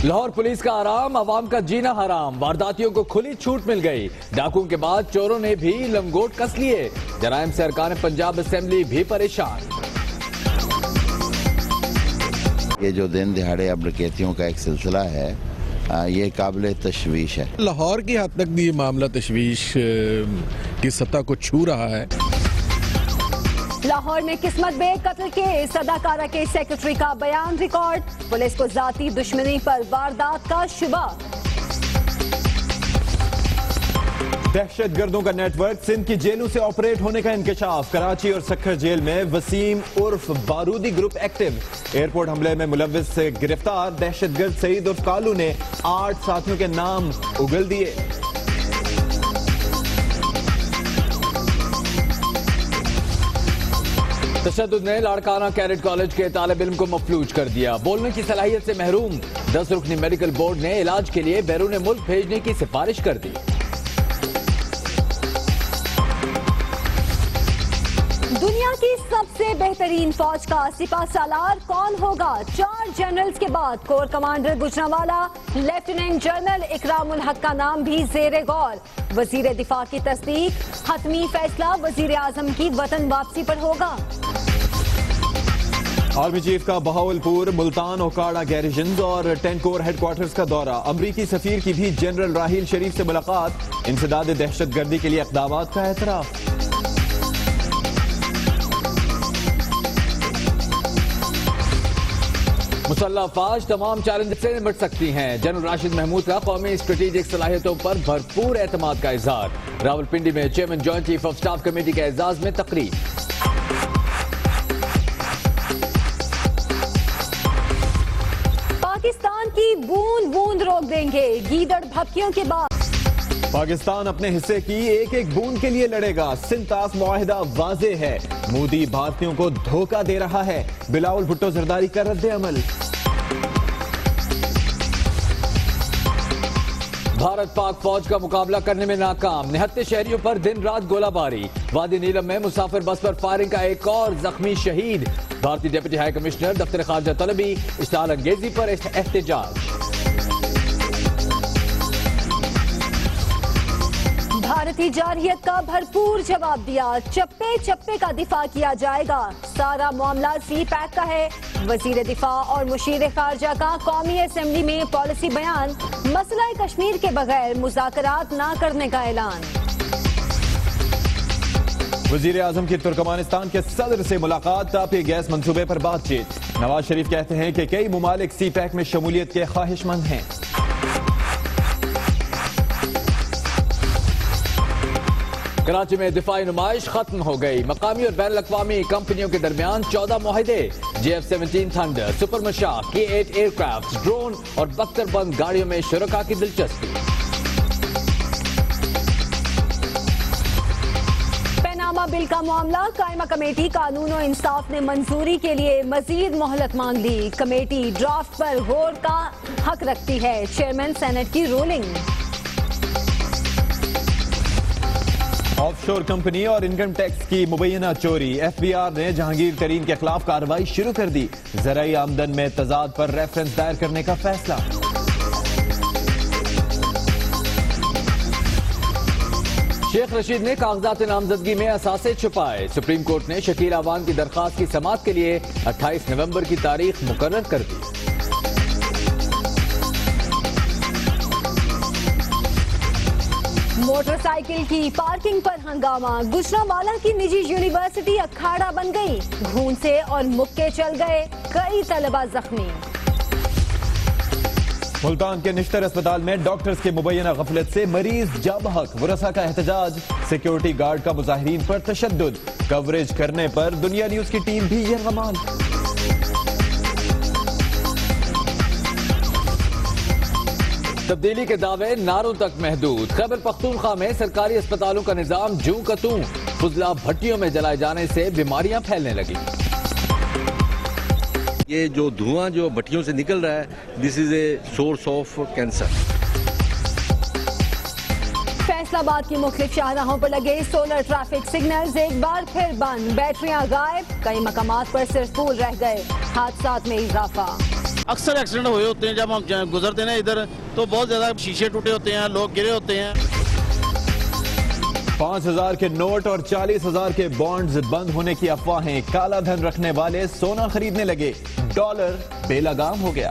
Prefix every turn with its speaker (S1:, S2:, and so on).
S1: Lahore police کا آرام، عوام کا جینا حرام، وارداتیوں کو کھلی چھوٹ مل گئی، ڈاکوں کے بعد چوروں نے بھی لنگوٹ کس لیے، جرائم سے ارکان پنجاب اسمبلی بھی پریشان۔
S2: یہ جو دن دہاڑے اب ڈکیتیوں کا ایک سلسلہ ہے یہ قابل تشویش ہے۔
S3: لاہور کی حد تک بھی یہ معاملہ تشویش کی سطح کو چھو رہا ہے۔
S4: لاہور میں قسمت بے قتل کے صداکارہ کے سیکرٹری کا بیان ریکارڈ، پولیس کو ذاتی دشمنی پر واردات کا شبہ۔
S5: دہشت گردوں کا نیٹ ورک سندھ کی جیلوں سے آپریٹ ہونے کا انکشاف، کراچی اور سکھر جیل میں وسیم عرف بارودی گروپ ایکٹیو، ایئرپورٹ حملے میں ملوث سے گرفتار دہشت گرد سعید عرف کالو نے 8 ساتھیوں کے نام اگل دیے۔
S1: تشدد نے لاڑکانہ کیڈٹ کالج کے طالب علم کو مفلوج کر دیا، بولنے کی صلاحیت سے محروم، 10 رکنی میڈیکل بورڈ نے علاج کے لیے بیرون ملک بھیجنے کی سفارش کر دی۔
S4: دنیا کی سب سے بہترین فوج کا سپہ سالار کون ہوگا؟ 4 جنرلز کے بعد corps commander Gujranwala lieutenant general Ikram ul-Haq کا نام بھی زیر غور، وزیر دفاع کی تصدیق، حتمی فیصلہ وزیر اعظم کی وطن واپسی پر ہوگا۔
S5: آرمی چیف کا بہاولپور، ملتان، اوکاڑا گیریژنز اور 10 کور ہیڈ کوارٹرز کا دورہ، امریکی سفیر کی بھی جنرل راحیل شریف سے ملاقات، انسداد دہشت گردی کے لیے اقدامات کا اعتراف۔
S1: مسلح افواج تمام چیلنج سے نمٹ سکتی ہیں، جنرل راشد محمود کا قومی اسٹریٹجک صلاحیتوں پر بھرپور اعتماد کا اظہار، راولپنڈی میں chairman joint chief of staff committee کے اعزاز میں تقریب۔
S4: پاکستان کی بوند بوند روک دیں گے، گیدڑ بھپکیوں کے بعد
S5: پاکستان اپنے حصے کی ایک ایک بوند کے لیے لڑے گا، سنتاس معاہدہ واضح ہے، مودی بھارتیوں کو دھوکہ دے رہا ہے، بلاول بھٹو زرداری کا رد عمل۔
S1: بھارت پاک فوج کا مقابلہ کرنے میں ناکام، 69 شہریوں پر دن رات گولہ باری، وادی نیلم میں مسافر بس پر فائرنگ کا ایک اور زخمی شہید، بھارتی ڈپٹی ہائی کمشنر دفتر خارجہ طلبی، اشتعال انگیزی پر احتجاج۔
S4: بھارتی جارحیت کا بھرپور جواب دیا، چپے چپے کا دفاع کیا جائے گا، سارا معاملہ سی پیک کا ہے، وزیر دفاع اور مشیر خارجہ کا قومی اسمبلی میں پالیسی بیان، مسئلہ کشمیر کے بغیر مذاکرات نہ کرنے کا اعلان۔
S5: وزیر اعظم کی ترکمانستان کے صدر سے ملاقات، تاپی گیس منصوبے پر بات چیت، نواز شریف کہتے ہیں کہ کئی ممالک سی پیک میں شمولیت کے خواہش مند ہیں۔
S1: کراچی میں دفاعی نمائش ختم ہو گئی، مقامی اور بین الاقوامی کمپنیوں کے درمیان 14 معاہدے، JF-17 thunder, super مشاق، K-8 year craft, drone اور بختر بند گاڑیوں میں شرکاء کی دلچسپی۔
S4: پیناما بل کا معاملہ، قائمہ کمیٹی قانون و انصاف نے منظوری کے لیے مزید مہلت مانگ لی، کمیٹی ڈرافٹ پر غور کا حق رکھتی ہے، چیئرمین سینٹ کی رولنگ۔
S5: آف شور کمپنی اور انکم ٹیکس کی مبینہ چوری، FBR نے جہانگیر ترین کے خلاف کارروائی شروع کر دی، زرعی آمدن میں تضاد پر ریفرنس دائر کرنے کا فیصلہ۔
S1: شیخ رشید نے کاغذات نامزدگی میں اثاثے چھپائے، سپریم کورٹ نے شکیل اعوان کی درخواست کی سماعت کے لیے 28 نومبر کی تاریخ مقرر کر دی۔
S4: موٹر سائیکل کی پارکنگ پر ہنگامہ، گجرانوالہ کی نجی یونیورسٹی اکھاڑا بن گئی، گھونسے اور مکے چل گئے، کئی طلبہ زخمی۔
S5: ملتان کے نشتر اسپتال میں ڈاکٹرز کے مبینہ غفلت سے مریض جاں بحق، ورثاء کا احتجاج، سیکیورٹی گارڈ کا مظاہرین پر تشدد، کوریج کرنے پر دنیا نیوز کی ٹیم بھی یرغمال۔
S1: تبدیلی کے دعوے نعروں تک محدود، خیبر پختونخوا میں سرکاری اسپتالوں کا نظام جوں کا توں، فضلہ بھٹیوں میں جلائے جانے سے بیماریاں پھیلنے لگی۔
S6: یہ جو دھواں جو بھٹیوں سے نکل رہا ہے، this is a source of cancer.
S4: Faisalabad کی مختلف شاہراہوں پر لگے سولر ٹریفک سگنلز ایک بار پھر بند، بیٹریاں غائب، کئی مقامات پر صرف پول رہ گئے، حادثات میں اضافہ۔
S7: اکثر ایکسیڈنٹ ہوئے ہوتے ہیں جب ہم گزرتے ہیں ادھر تو بہت زیادہ شیشے ٹوٹے ہوتے ہیں, لوگ گرے ہوتے ہیں.
S5: 5,000 کے نوٹ اور 40,000 کے بانڈز بند ہونے کی افواہیں, کالا دھن رکھنے والے سونا خریدنے لگے, ڈالر بے لگام ہو گیا.